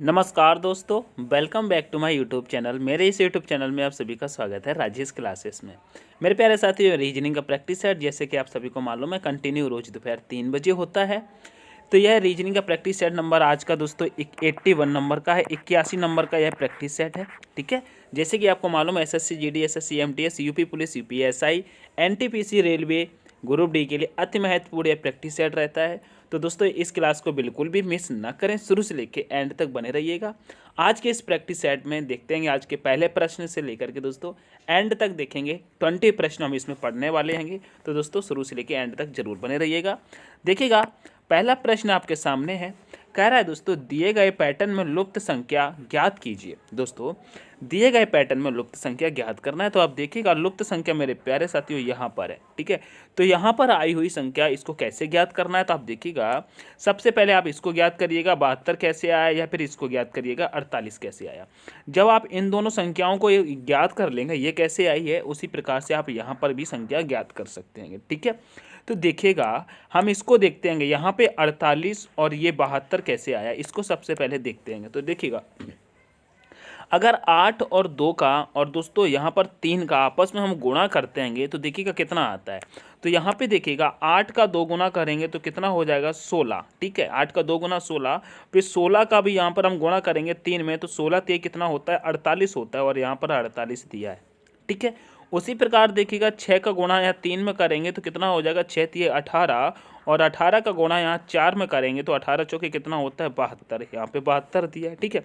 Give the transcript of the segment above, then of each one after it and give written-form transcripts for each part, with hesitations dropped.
नमस्कार दोस्तों, welcome back to my YouTube channel. मेरे इस यूट्यूब चैनल में आप सभी का स्वागत है राजेश क्लासेस में। मेरे प्यारे साथियों, रीजनिंग का प्रैक्टिस सेट जैसे कि आप सभी को मालूम है कंटिन्यू रोज दोपहर 3 बजे होता है। तो यह रीजनिंग का प्रैक्टिस सेट नंबर आज का दोस्तों 81 नंबर का है, 81 नंबर का यह प्रैक्टिस सेट है। ठीक है, जैसे कि आपको मालूम है SSC GD, SSC MTS, UP police, UPSI, NTPC, railway, group D के लिए अति महत्वपूर्ण यह प्रैक्टिस सेट रहता है। तो दोस्तों इस क्लास को बिल्कुल भी मिस ना करें, शुरू से लेकर एंड तक बने रहिएगा। आज के इस प्रैक्टिस सेट में देखते हैं आज के पहले प्रश्न से लेकर के दोस्तों एंड तक देखेंगे। 20 प्रश्न हम इसमें पढ़ने वाले हैं, तो दोस्तों शुरू से लेकर एंड तक जरूर बने रहिएगा। देखिएगा, पहला प्रश्न आपके सामने है, कह रहा है दोस्तों दिए गए पैटर्न में लुप्त संख्या ज्ञात कीजिए। दोस्तों दिए गए पैटर्न में लुप्त संख्या ज्ञात करना है, तो आप देखिएगा लुप्त संख्या मेरे प्यारे साथियों यहाँ पर है। ठीक है, तो यहाँ पर आई हुई संख्या इसको कैसे ज्ञात करना है, तो आप देखिएगा सबसे पहले आप इसको ज्ञात करिएगा 72 कैसे आया, या फिर इसको ज्ञात करिएगा 48 कैसे आया। जब आप इन दोनों संख्याओं को ज्ञात कर लेंगे ये कैसे आई है, उसी प्रकार से आप यहाँ पर भी संख्या ज्ञात कर सकते हैं। ठीक है, तो देखिएगा हम इसको देखते हैं यहाँ पे 48 और ये 72 कैसे आया, इसको सबसे पहले देखते हैं। तो देखिएगा अगर 8 और 2 का और दोस्तों यहाँ पर 3 का आपस में हम गुणा करते हैं तो देखिएगा कितना आता है। तो यहाँ पे देखिएगा 8 का 2 गुना करेंगे तो कितना हो जाएगा 16। ठीक है, 8 का 2 गुना 16, फिर 16 का भी यहाँ पर हम गुणा करेंगे 3 में, तो 16 3 कितना होता है 48 होता है, और यहाँ पर 48 दिया है। ठीक है, उसी प्रकार देखिएगा 6 का गुणा यहाँ 3 में करेंगे तो कितना हो जाएगा 6 3 18, और 18 का गुणा यहाँ 4 में करेंगे तो 18 चौके कितना होता है 72, यहाँ पे 72 दिया है। ठीक है,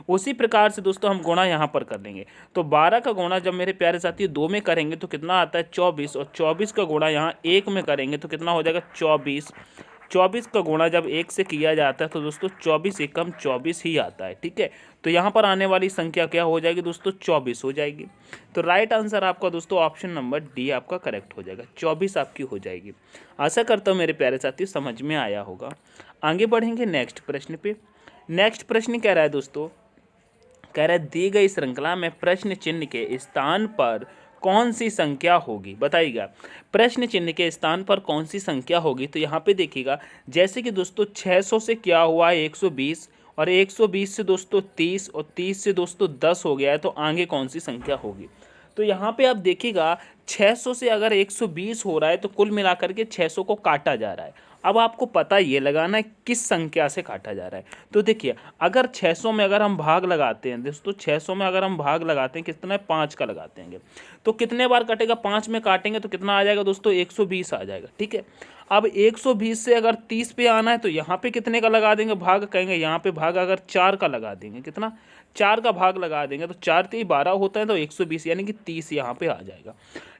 उसी प्रकार से दोस्तों हम गुणा यहाँ पर कर लेंगे, तो 12 का गुणा जब मेरे प्यारे साथी 2 में करेंगे तो कितना आता है 24, और 24 का गुणा यहाँ 1 में करेंगे तो कितना हो जाएगा 24। 24 का गुणा जब 1 से किया जाता है तो दोस्तों 24 एकम 24 ही आता है। ठीक है, तो यहाँ पर आने वाली संख्या क्या हो जाएगी दोस्तों 24 हो जाएगी। तो राइट आंसर आपका दोस्तों ऑप्शन नंबर डी आपका करेक्ट हो जाएगा, 24 आपकी हो जाएगी। आशा करता हूँ मेरे प्यारे साथी समझ में आया होगा। आगे बढ़ेंगे नेक्स्ट प्रश्न पे। नेक्स्ट प्रश्न कह रहा है दोस्तों, कह रहा है दी गई श्रृंखला में प्रश्न चिन्ह के स्थान पर कौन सी संख्या होगी, बताइएगा। प्रश्न चिन्ह के स्थान पर कौन सी संख्या होगी, तो यहाँ पे देखिएगा जैसे कि दोस्तों 600 से क्या हुआ है 120, और 120 से दोस्तों 30, और 30 से दोस्तों 10 हो गया है, तो आगे कौन सी संख्या होगी। तो यहाँ पे आप देखिएगा 600 से अगर 120 हो रहा है तो कुल मिलाकर के 600 को काटा जा रहा है। अब आपको पता ये लगाना है किस संख्या से काटा जा रहा है। तो देखिए अगर 600 में अगर हम भाग लगाते हैं दोस्तों, 600 में अगर हम भाग लगाते हैं कितना है 5 का लगाते हैं, तो कितने बार कटेगा 5 में काटेंगे तो कितना आ जाएगा दोस्तों 120 आ जाएगा। ठीक है, अब 120 से अगर 30 पे आना है तो यहाँ पे कितने का लगा देंगे भाग, कहेंगे यहाँ पे भाग अगर 4 का लगा देंगे, कितना 4 का भाग लगा देंगे तो 4 3 12 होता है, तो 120 यानी कि 30 यहाँ पे आ जाएगा।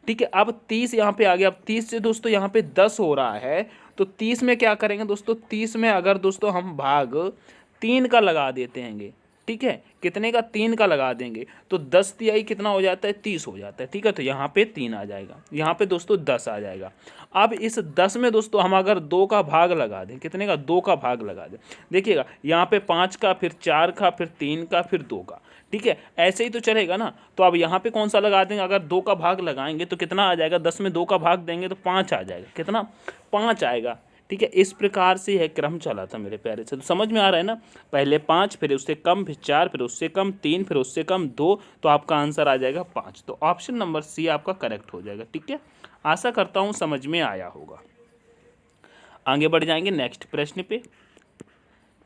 ठीक है, अब 30 यहाँ पे आ गया। अब 30 से दोस्तों यहाँ पे 10 हो रहा है, तो 30 में क्या करेंगे दोस्तों, 30 में अगर दोस्तों हम भाग 3 का लगा देते हैं, ठीक है, कितने का 3 का लगा देंगे तो 10 तिहाई कितना हो जाता है 30 हो जाता है। ठीक है, तो यहाँ पे 3 आ जाएगा, यहाँ पे दोस्तों 10 आ जाएगा। अब इस 10 में दोस्तों हम अगर 2 का भाग लगा दें, कितने का 2 का भाग लगा दें, देखिएगा यहाँ पे 5 का, फिर 4 का, फिर 3 का, फिर 2 का। ठीक है, ऐसे ही तो चलेगा ना। तो अब यहाँ पे कौन सा लगा देंगे, अगर 2 का भाग लगाएंगे तो कितना आ जाएगा, 10 में 2 का भाग देंगे तो 5 आ जाएगा, कितना 5 आएगा। ठीक है, इस प्रकार से यह क्रम चला था मेरे प्यारे से। तो समझ में आ रहा है ना, पहले 5, फिर उससे कम, फिर 4, फिर उससे कम 3, फिर उससे कम 2, तो आपका आंसर आ जाएगा 5। तो ऑप्शन नंबर सी आपका करेक्ट हो जाएगा। ठीक है, आशा करता हूँ समझ में आया होगा। आगे बढ़ जाएंगे नेक्स्ट प्रश्न पे।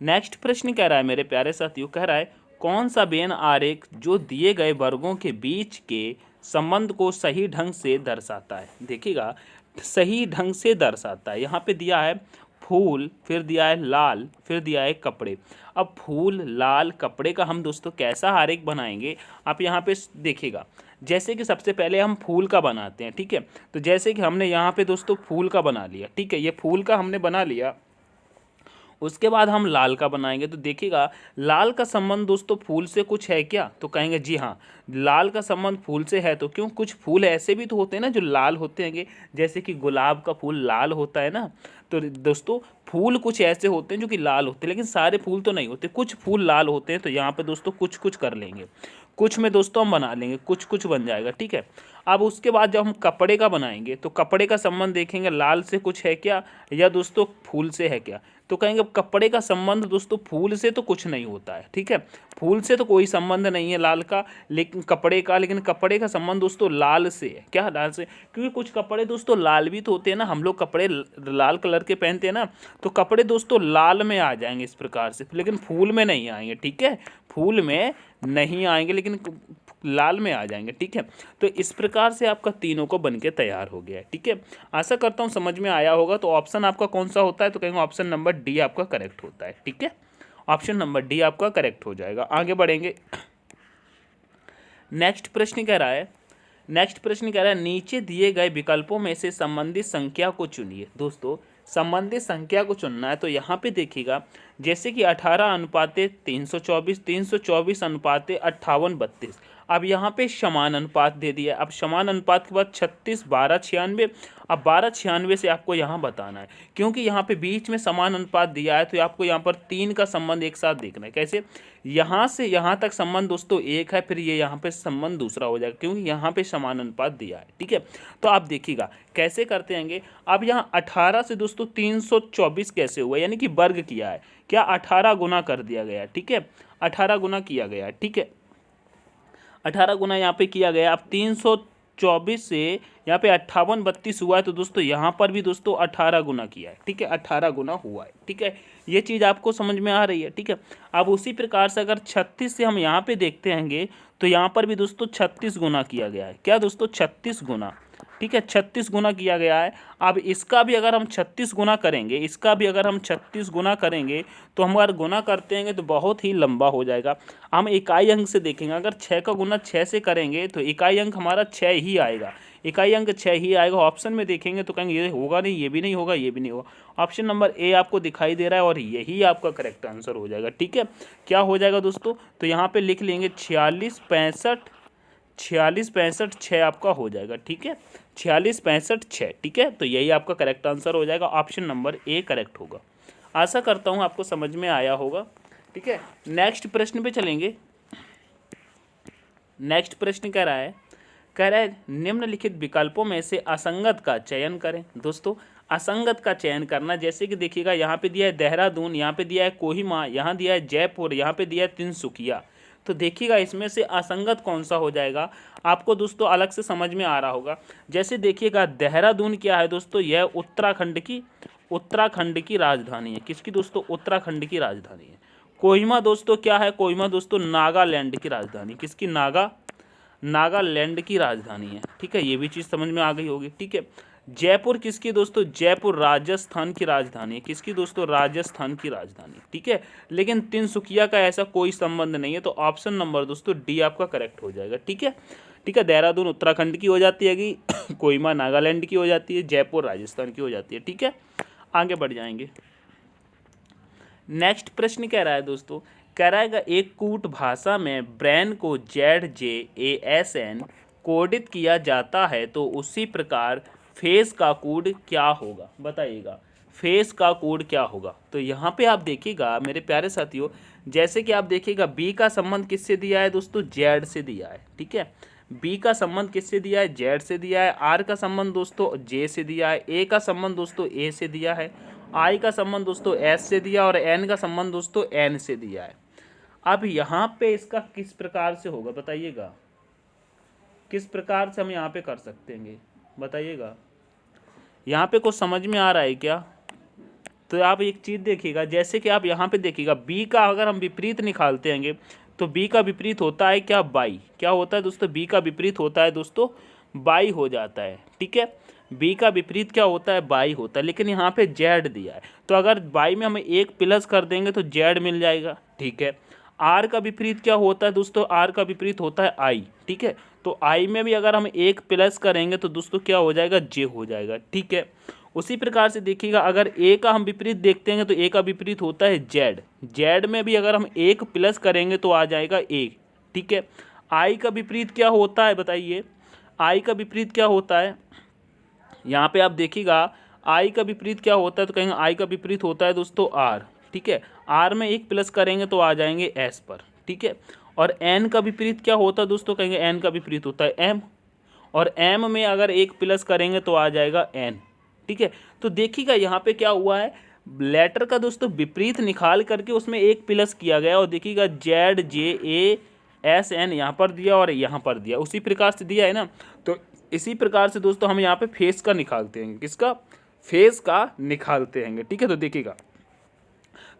नेक्स्ट प्रश्न कह रहा है मेरे प्यारे साथियों, कह रहा है कौन सा वेन आरेख जो दिए गए वर्गों के बीच के संबंध को सही ढंग से दर्शाता है। देखिएगा सही ढंग से दर्शाता है। यहाँ पे दिया है फूल, फिर दिया है लाल, फिर दिया है कपड़े। अब फूल लाल कपड़े का हम दोस्तों कैसा आरेख बनाएंगे, आप यहाँ पे देखिएगा। जैसे कि सबसे पहले हम फूल का बनाते हैं। ठीक है, तो जैसे कि हमने यहाँ पे दोस्तों फूल का बना लिया। ठीक है, ये फूल का हमने बना लिया, उसके बाद हम लाल का बनाएंगे। तो देखिएगा लाल का संबंध दोस्तों फूल से कुछ है क्या, तो कहेंगे जी हाँ लाल का संबंध फूल से है। तो क्यों, कुछ फूल ऐसे भी तो होते हैं ना जो लाल होते हैं, जैसे कि गुलाब का फूल लाल होता है ना। तो दोस्तों फूल कुछ ऐसे होते हैं जो कि लाल होते हैं, लेकिन सारे फूल तो नहीं होते, कुछ फूल लाल होते हैं। तो यहाँ पे दोस्तों कुछ कुछ कर लेंगे, कुछ में दोस्तों हम बना लेंगे, कुछ कुछ बन जाएगा। ठीक है, अब उसके बाद जब हम कपड़े का बनाएंगे तो कपड़े का संबंध देखेंगे लाल से कुछ है क्या या दोस्तों फूल से है क्या। तो कहेंगे कपड़े का संबंध दोस्तों फूल से तो कुछ नहीं होता है, ठीक है, फूल से तो कोई संबंध नहीं है लाल का, लेकिन कपड़े का संबंध दोस्तों लाल से है। क्या लाल से? क्योंकि कुछ कपड़े दोस्तों लाल भी तो होते हैं ना, हम लोग कपड़े लाल कलर के पहनते हैं ना, तो कपड़े दोस्तों लाल में आ जाएंगे इस प्रकार से, लेकिन फूल में नहीं आएंगे, ठीक है, फूल में नहीं आएंगे लेकिन लाल में आ जाएंगे, ठीक है। तो इस प्रकार से आपका तीनों को बनके तैयार हो गया है, ठीक है। आशा करता हूँ समझ में आया होगा। तो ऑप्शन आपका कौन सा होता है? तो कहेंगे ऑप्शन नंबर डी आपका करेक्ट होता है, ठीक है, ऑप्शन नंबर डी आपका करेक्ट हो जाएगा। आगे बढ़ेंगे। नेक्स्ट प्रश्न कह रहा है नीचे दिए गए विकल्पों में से संबंधित संख्या को चुनिए। दोस्तों संबंधित संख्या को चुनना है, तो यहाँ पे देखिएगा जैसे कि 18:324, 324 अनुपाते 58:32। अब यहाँ पे समान अनुपात दे दिया है। अब समान अनुपात के बाद 36, 12, 96। अब 12, 96 से आपको यहाँ बताना है, क्योंकि यहाँ पे बीच में समान अनुपात दिया है, तो आपको यहाँ पर 3 का संबंध एक साथ देखना है। कैसे? यहाँ से यहाँ तक संबंध दोस्तों एक है, फिर ये यहाँ पे संबंध दूसरा हो जाएगा, क्योंकि यहाँ पे समान अनुपात दिया है, ठीक है। तो आप देखिएगा कैसे करते हैंगे। अब यहाँ 18 से दोस्तों 324 कैसे हुआ, यानी कि वर्ग किया है, क्या 18 गुना कर दिया गया, ठीक है, 18 गुना किया गया, ठीक है, 18 गुना यहाँ पे किया गया। अब 324 से यहाँ पे 58:32 हुआ है, तो दोस्तों यहाँ पर भी दोस्तों 18 गुना किया है, ठीक है, 18 गुना हुआ है, ठीक है। ये चीज़ आपको समझ में आ रही है, ठीक है। अब उसी प्रकार से अगर 36 से हम यहाँ पे देखते हैंगे, तो यहाँ पर भी दोस्तों 36 गुना किया गया है। क्या दोस्तों? 36 गुना, ठीक है, 36 गुना किया गया है। अब इसका भी अगर हम 36 गुना करेंगे, तो हम अगर गुना करते हैं तो बहुत ही लंबा हो जाएगा। हम इकाई अंक से देखेंगे, अगर 6 का गुना 6 से करेंगे तो इकाई अंक हमारा 6 ही आएगा, इकाई अंक 6 ही आएगा। ऑप्शन में देखेंगे तो कहेंगे ये होगा नहीं, ये भी नहीं होगा, ये भी नहीं होगा। ऑप्शन नंबर ए आपको दिखाई दे रहा है और यही आपका करेक्ट आंसर हो जाएगा, ठीक है। क्या हो जाएगा दोस्तों? तो यहाँ पे लिख लेंगे 46, 65 6 आपका हो जाएगा, ठीक है, 46, 65 6, ठीक है। तो यही आपका करेक्ट आंसर हो जाएगा, ऑप्शन नंबर ए करेक्ट होगा। आशा करता हूँ आपको समझ में आया होगा, ठीक है। नेक्स्ट प्रश्न पे चलेंगे। नेक्स्ट प्रश्न कह रहा है निम्नलिखित विकल्पों में से असंगत का चयन करें। दोस्तों असंगत का चयन करना, जैसे कि देखिएगा यहाँ पे दिया है देहरादून, यहाँ पे दिया है कोहिमा, यहाँ दिया है जयपुर, यहाँ पे दिया है तिनसुकिया। तो देखिएगा इसमें से असंगत कौन सा हो जाएगा, आपको दोस्तों अलग से समझ में आ रहा होगा। जैसे देखिएगा देहरादून क्या है दोस्तों, यह उत्तराखंड की राजधानी है। किसकी दोस्तों? उत्तराखंड की राजधानी है। कोहिमा दोस्तों क्या है? कोहिमा दोस्तों नागालैंड की राजधानी। किसकी? नागालैंड की राजधानी है, ठीक है, ये भी चीज़ समझ में आ गई होगी, ठीक है। जयपुर किसकी दोस्तों? जयपुर राजस्थान की राजधानी है। किसकी दोस्तों? राजस्थान की राजधानी, ठीक है। लेकिन तिनसुकिया का ऐसा कोई संबंध नहीं है, तो ऑप्शन नंबर दोस्तों डी आपका करेक्ट हो जाएगा, ठीक है, ठीक है। देहरादून उत्तराखंड की हो जाती है, कोहिमा नागालैंड की हो जाती है, जयपुर राजस्थान की हो जाती है, ठीक है। आगे बढ़ जाएंगे। नेक्स्ट प्रश्न कह रहा है दोस्तों, कह रहा है एक कूट भाषा में ब्रेन को ZJASN कोडित किया जाता है, तो उसी प्रकार फेस का कोड क्या होगा? बताइएगा फेस का कोड क्या होगा। तो यहाँ पे आप देखिएगा मेरे प्यारे साथियों, जैसे कि आप देखिएगा बी का संबंध किससे दिया है दोस्तों? जेड से दिया है, ठीक है। बी का संबंध किससे दिया है? जेड से दिया है। आर का संबंध दोस्तों जे से दिया है। ए का संबंध दोस्तों ए से दिया है। आई का संबंध दोस्तों एस से दिया, और एन का संबंध दोस्तों एन से दिया है। अब यहाँ पे इसका किस प्रकार से होगा बताइएगा, किस प्रकार से हम यहाँ पे कर सकते हैं बताइएगा। यहाँ पे कुछ समझ में आ रहा है क्या? तो आप एक चीज़ देखिएगा, जैसे कि आप यहाँ पे देखिएगा बी का अगर हम विपरीत निकालते हैं तो बी का विपरीत होता है क्या? बाई। क्या होता है दोस्तों? बी का विपरीत होता है दोस्तों बाई हो जाता है, ठीक है। बी का विपरीत क्या होता है? बाई होता है। लेकिन यहाँ पे जेड दिया है, तो अगर बाई में हमें एक प्लस कर देंगे तो जेड मिल जाएगा, ठीक है। आर का विपरीत क्या होता है दोस्तों? आर का विपरीत होता है आई, ठीक है। तो आई में भी अगर हम एक प्लस करेंगे तो दोस्तों क्या हो जाएगा? जे हो जाएगा, ठीक है। उसी प्रकार से देखिएगा अगर ए का हम विपरीत देखते हैं तो ए का विपरीत होता है जेड। जेड में भी अगर हम एक प्लस करेंगे तो आ जाएगा ए, ठीक है। आई का विपरीत क्या होता है बताइए? आई का विपरीत क्या होता है? यहाँ पे आप देखिएगा आई का विपरीत क्या होता है, तो कहेंगे आई का विपरीत होता है दोस्तों आर, ठीक है। आर में एक प्लस करेंगे तो आ जाएंगे एस पर, ठीक है। और एन का विपरीत क्या होता है दोस्तों? कहेंगे एन का विपरीत होता है एम, और एम में अगर एक प्लस करेंगे तो आ जाएगा एन, ठीक है। तो देखिएगा यहाँ पे क्या हुआ है, लेटर का दोस्तों विपरीत निकाल करके उसमें एक प्लस किया गया और देखिएगा ZJASN यहाँ पर दिया और यहाँ पर दिया, उसी प्रकार से दिया है ना। तो इसी प्रकार से दोस्तों हम यहाँ पे फेस का निकालते हैं, किसका, फेस का निकालते हैं, ठीक है। तो देखिएगा,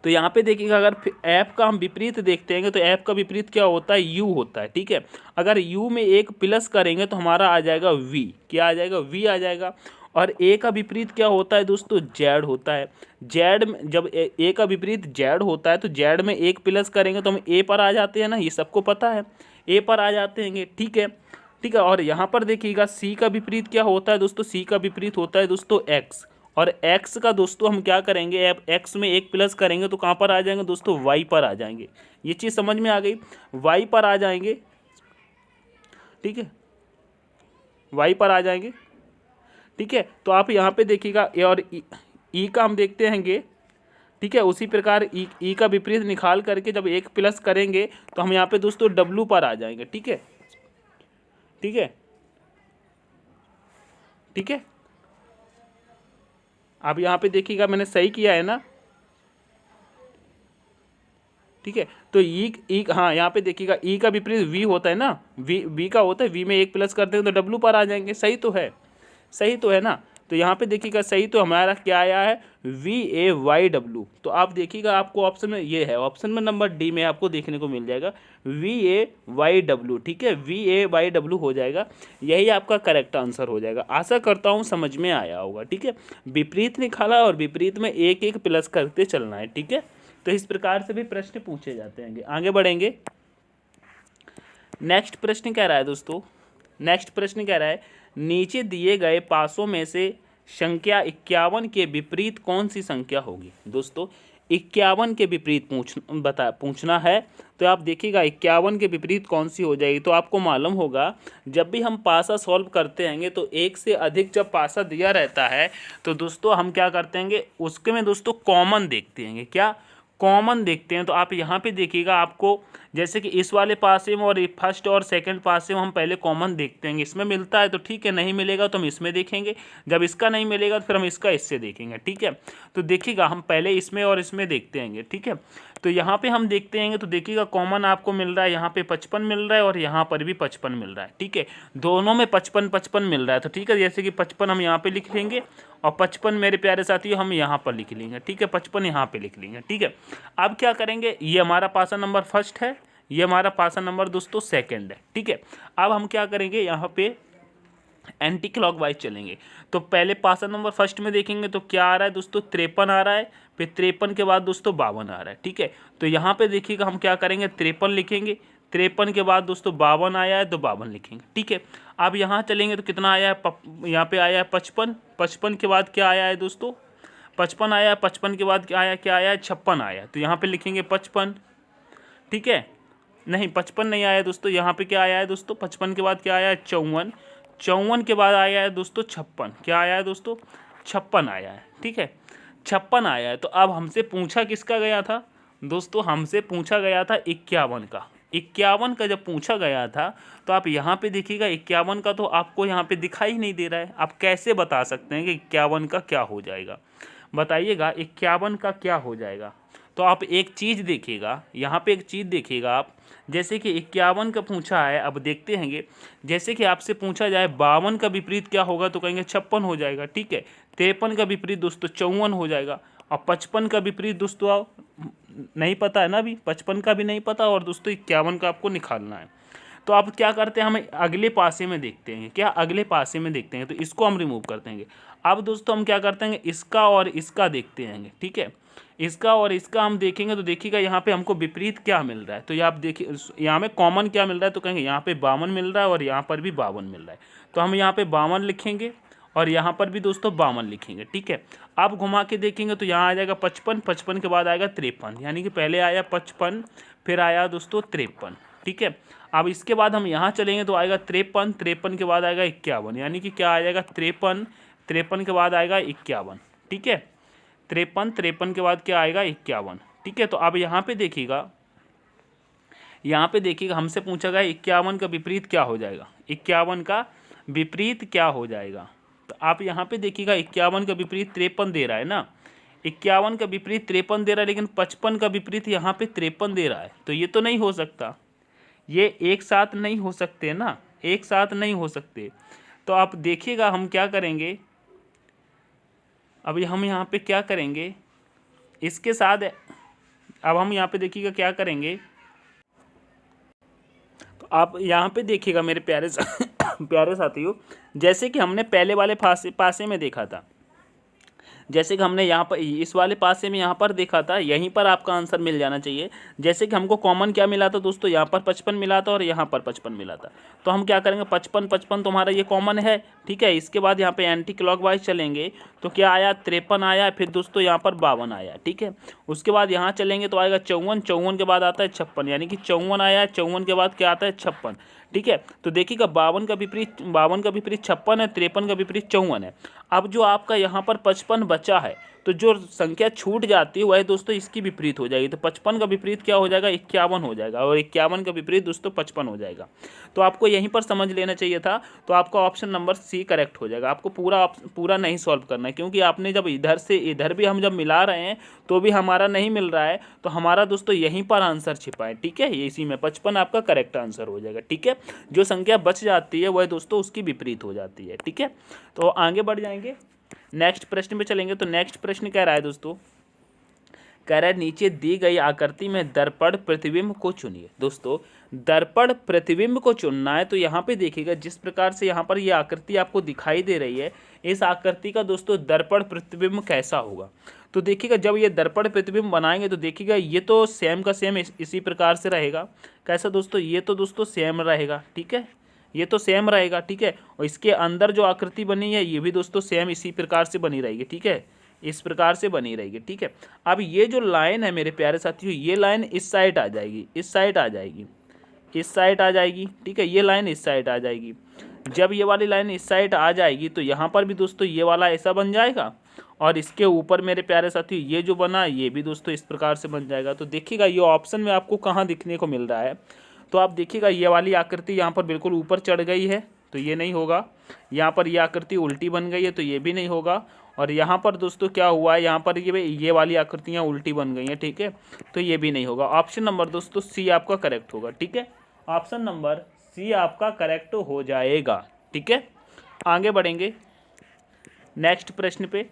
तो यहाँ पे देखिएगा अगर ऐप का हम विपरीत देखते हैं तो ऐप का विपरीत क्या होता है, यू होता है, ठीक है। अगर यू में एक प्लस करेंगे तो हमारा आ जाएगा वी, क्या आ जाएगा, वी आ जाएगा। और ए का विपरीत क्या होता है दोस्तों, जेड होता है। जेड में जब ए का विपरीत जेड होता है तो जेड में एक प्लस करेंगे तो हम ए पर आ जाते हैं ना, ये सबको पता है, ए पर आ जाते हैं, ठीक है, ठीक है। और यहाँ पर देखिएगा सी का विपरीत क्या होता है दोस्तों, सी का विपरीत होता है दोस्तों एक्स। और x का दोस्तों हम क्या करेंगे, x में एक प्लस करेंगे तो कहाँ पर आ जाएंगे दोस्तों, y पर आ जाएंगे। ये चीज़ समझ में आ गई, y पर आ जाएंगे, ठीक है, y पर आ जाएंगे, ठीक है। तो आप यहाँ पे देखिएगा ए और ई का हम देखते हैंगे, ठीक है। उसी प्रकार ई का विपरीत निकाल करके जब एक प्लस करेंगे तो हम यहाँ पे दोस्तों w पर आ जाएंगे, ठीक है, ठीक है, ठीक है। आप यहाँ पे देखिएगा मैंने सही किया है ना, ठीक है। तो ई हाँ यहाँ पे देखिएगा ई का विपरीत वी होता है ना, वी का होता है, वी में एक प्लस करते हैं तो डब्लू पर आ जाएंगे, सही तो है, सही तो है ना। तो यहाँ पे देखिएगा सही तो हमारा क्या आया है, VAYW। तो आप देखिएगा आपको ऑप्शन में ये है, ऑप्शन में नंबर डी में आपको देखने को मिल जाएगा VAYW, ठीक है, VAYW हो जाएगा, यही आपका करेक्ट आंसर हो जाएगा। आशा करता हूँ समझ में आया होगा, ठीक है। विपरीत निकाला और विपरीत में एक एक प्लस करते चलना है, ठीक है। तो इस प्रकार से भी प्रश्न पूछे जाते हैं। आगे बढ़ेंगे, नेक्स्ट प्रश्न कह रहा है दोस्तों, नेक्स्ट प्रश्न कह रहा है नीचे दिए गए पासों में से संख्या 51 के विपरीत कौन सी संख्या होगी। दोस्तों 51 के विपरीत पूछना है। तो आप देखिएगा 51 के विपरीत कौन सी हो जाएगी। तो आपको मालूम होगा जब भी हम पासा सॉल्व करते हैं तो एक से अधिक जब पासा दिया रहता है तो दोस्तों हम क्या करते हैं, उसके में दोस्तों कॉमन देखते हैं, क्या कॉमन देखते हैं। तो आप यहाँ पे देखिएगा आपको जैसे कि इस वाले पासे में और फर्स्ट और सेकंड पासे में हम पहले कॉमन देखते हैं, इसमें मिलता है तो ठीक है, नहीं मिलेगा तो हम इसमें देखेंगे, जब इसका नहीं मिलेगा तो फिर हम इसका इससे देखेंगे, ठीक है। तो देखिएगा हम पहले इसमें और इसमें देखते हैं, ठीक है। तो यहाँ पे हम देखते हैं तो देखिएगा कॉमन आपको मिल रहा है, यहाँ पे 55 मिल रहा है और यहाँ पर भी 55 मिल रहा है, ठीक है। दोनों में 55-55 मिल रहा है, तो ठीक है, जैसे कि 55 हम यहाँ पे लिख लेंगे और 55 मेरे प्यारे साथियों हम यहाँ पर लिख लेंगे, ठीक है, 55 यहाँ पे लिख लेंगे, ठीक है। अब क्या करेंगे, ये हमारा पासा नंबर फर्स्ट है, ये हमारा पासा नंबर दोस्तों सेकंड है, ठीक है। अब हम क्या करेंगे, यहाँ पे एंटी क्लॉकवाइज चलेंगे। तो पहले पासा नंबर फर्स्ट में देखेंगे तो क्या आ रहा है दोस्तों, 53 आ रहा है, फिर 53 के बाद दोस्तों 52 आ रहा है, ठीक है। तो यहाँ पे देखिएगा हम क्या करेंगे, 53 लिखेंगे, 53 के बाद दोस्तों 52 आया है तो 52 लिखेंगे, ठीक है। अब यहाँ चलेंगे तो कितना आया है, यहाँ पे आया है 55, 55 के बाद क्या आया है दोस्तों, 55 आया है, 55 के बाद क्या आया, 56 आया, तो यहाँ पे लिखेंगे 55, ठीक है। नहीं 55 नहीं आया दोस्तों, यहाँ पे क्या आया है दोस्तों, 55 के बाद क्या आया है 54, 54 के बाद आया है दोस्तों 56, क्या आया है दोस्तों 56 आया है, ठीक है, 56 आया है। तो अब हमसे पूछा किसका गया था दोस्तों, हमसे पूछा गया था 51 का, 51 का जब पूछा गया था तो आप यहाँ पे देखिएगा 51 का तो आपको यहाँ पे दिखाई नहीं दे रहा है, आप कैसे बता सकते हैं कि 51 का क्या हो जाएगा, बताइएगा 51 का क्या हो जाएगा। तो आप एक चीज़ देखिएगा, यहाँ पे एक चीज़ देखिएगा आप, जैसे कि 51 का पूछा है, अब देखते हैं जैसे कि आपसे पूछा जाए 52 का विपरीत क्या होगा तो कहेंगे 56 हो जाएगा, ठीक है। 53 का विपरीत दोस्तों 54 हो जाएगा, और 55 का विपरीत दोस्तों नहीं पता है ना, अभी 55 का भी नहीं पता और दोस्तों 51 का आपको निकालना है। तो आप क्या करते हैं, हम अगले पासे में देखते हैं, क्या अगले पासे में देखते हैं, तो इसको हम रिमूव करते हैं। अब दोस्तों हम क्या करते हैं, इसका और इसका देखते हैं, ठीक है, इसका और इसका हम देखेंगे तो देखिएगा यहाँ पे हमको विपरीत क्या मिल रहा है। तो ये आप देखिए यहाँ में कॉमन क्या मिल रहा है, तो कहेंगे यहाँ पे 52 मिल रहा है और यहाँ पर भी 52 मिल रहा है, तो हम यहाँ पे 52 लिखेंगे और यहाँ पर भी दोस्तों 52 लिखेंगे, ठीक है। आप घुमा के देखेंगे तो यहाँ आ जाएगा 55, 55 के बाद आएगा 53, यानी कि पहले आया 55 फिर आया दोस्तों 53, ठीक है। अब इसके बाद हम यहाँ चलेंगे तो आएगा 53, 53 के बाद आएगा 51, यानी कि क्या आ जाएगा 53, 53 के बाद आएगा 51, ठीक है, 53, 53 के बाद क्या आएगा 51, ठीक है। तो अब यहाँ पे देखिएगा, यहाँ पे देखिएगा हमसे पूछा गया 51 का विपरीत क्या हो जाएगा, 51 का विपरीत क्या हो जाएगा। तो आप यहाँ पे देखिएगा 51 का विपरीत 53 दे रहा है ना, 51 का विपरीत 53 दे रहा है, लेकिन 55 का विपरीत यहाँ पे 53 दे रहा है, तो ये तो नहीं हो सकता, ये एक साथ नहीं हो सकते ना, एक साथ नहीं हो सकते। तो आप देखिएगा हम क्या करेंगे, अभी हम यहाँ पे क्या करेंगे इसके साथ, अब हम यहाँ पे देखिएगा क्या करेंगे। तो आप यहाँ पे देखिएगा मेरे प्यारे प्यारे साथियों, जैसे कि हमने पहले वाले पासे में देखा था, जैसे कि हमने यहाँ पर इस वाले पासे में यहाँ पर देखा था, यहीं पर आपका आंसर मिल जाना चाहिए। जैसे कि हमको कॉमन क्या मिला था दोस्तों, यहाँ पर 55 मिला था और यहाँ पर 55 मिला था। तो हम क्या करेंगे, 55 55 तो हमारा ये कॉमन है, ठीक है। इसके बाद यहाँ पे एंटी क्लॉकवाइज चलेंगे तो क्या आया, 53 आया, फिर दोस्तों यहाँ पर 52 आया, ठीक है। उसके बाद यहाँ चलेंगे तो आएगा 54, 54 के बाद आता है 56, यानी कि 54 आया, 54 के बाद क्या आता है 56, ठीक है। तो देखिएगा 52 का विपरीत 56 है, 53 का विपरीत 54 है। अब जो आपका यहाँ पर 55 बचा है, तो जो संख्या छूट जाती है वह दोस्तों इसकी विपरीत हो जाएगी। तो 55 का विपरीत क्या हो जाएगा, 51 हो जाएगा, और 51 का विपरीत दोस्तों 55 हो जाएगा। तो आपको यहीं पर समझ लेना चाहिए था। तो आपका ऑप्शन नंबर सी करेक्ट हो जाएगा। आपको पूरा नहीं सॉल्व करना है, क्योंकि आपने जब इधर से इधर भी हम जब मिला रहे हैं तो भी हमारा नहीं मिल रहा है, तो हमारा दोस्तों यहीं पर आंसर छिपा है, ठीक है। इसी में 55 आपका करेक्ट आंसर हो जाएगा, ठीक है। जो संख्या बच जाती है वह दोस्तों उसकी विपरीत हो जाती है, ठीक है। तो आगे बढ़ जाएंगे, नेक्स्ट प्रश्न पे चलेंगे। तो नेक्स्ट प्रश्न कह रहा है दोस्तों, कह रहा है नीचे दी गई आकृति में दर्पण प्रतिबिंब को चुनिए। दोस्तों दर्पण प्रतिबिंब को चुनना है, तो यहाँ पे देखिएगा जिस प्रकार से यहाँ पर ये आकृति आपको दिखाई दे रही है, इस आकृति का दोस्तों दर्पण प्रतिबिंब कैसा होगा। तो देखिएगा जब ये दर्पण प्रतिबिंब बनाएंगे तो देखिएगा ये तो सेम का सेम इसी प्रकार से रहेगा। कैसा दोस्तों, ये तो दोस्तों सेम रहेगा, ठीक है, ये तो सेम रहेगा, ठीक है। और इसके अंदर जो आकृति बनी है ये भी दोस्तों सेम इसी प्रकार से बनी रहेगी, ठीक है, इस प्रकार से बनी रहेगी, ठीक है। अब ये जो लाइन है मेरे प्यारे साथियों, ये लाइन इस साइड आ जाएगी, इस साइड आ जाएगी, इस साइड आ जाएगी, ठीक है, ये लाइन इस साइड आ जाएगी। जब ये वाली लाइन इस साइड आ जाएगी तो यहाँ पर भी दोस्तों ये वाला ऐसा बन जाएगा, और इसके ऊपर मेरे प्यारे साथियों ये जो बना ये भी दोस्तों इस प्रकार से बन जाएगा। तो देखिएगा ये ऑप्शन में आपको कहाँ दिखने को मिल रहा है, तो आप देखिएगा ये वाली आकृति यहाँ पर बिल्कुल ऊपर चढ़ गई है, तो ये नहीं होगा। यहाँ पर ये आकृति उल्टी बन गई है, तो ये भी नहीं होगा। और यहाँ पर दोस्तों क्या हुआ है, यहाँ पर ये वाली आकृतियाँ उल्टी बन गई हैं, ठीक है, तो ये भी नहीं होगा। ऑप्शन नंबर दोस्तों सी आपका करेक्ट होगा, ठीक है, ऑप्शन नंबर सी आपका करेक्ट हो जाएगा, ठीक है। आगे बढ़ेंगे नेक्स्ट प्रश्न पे।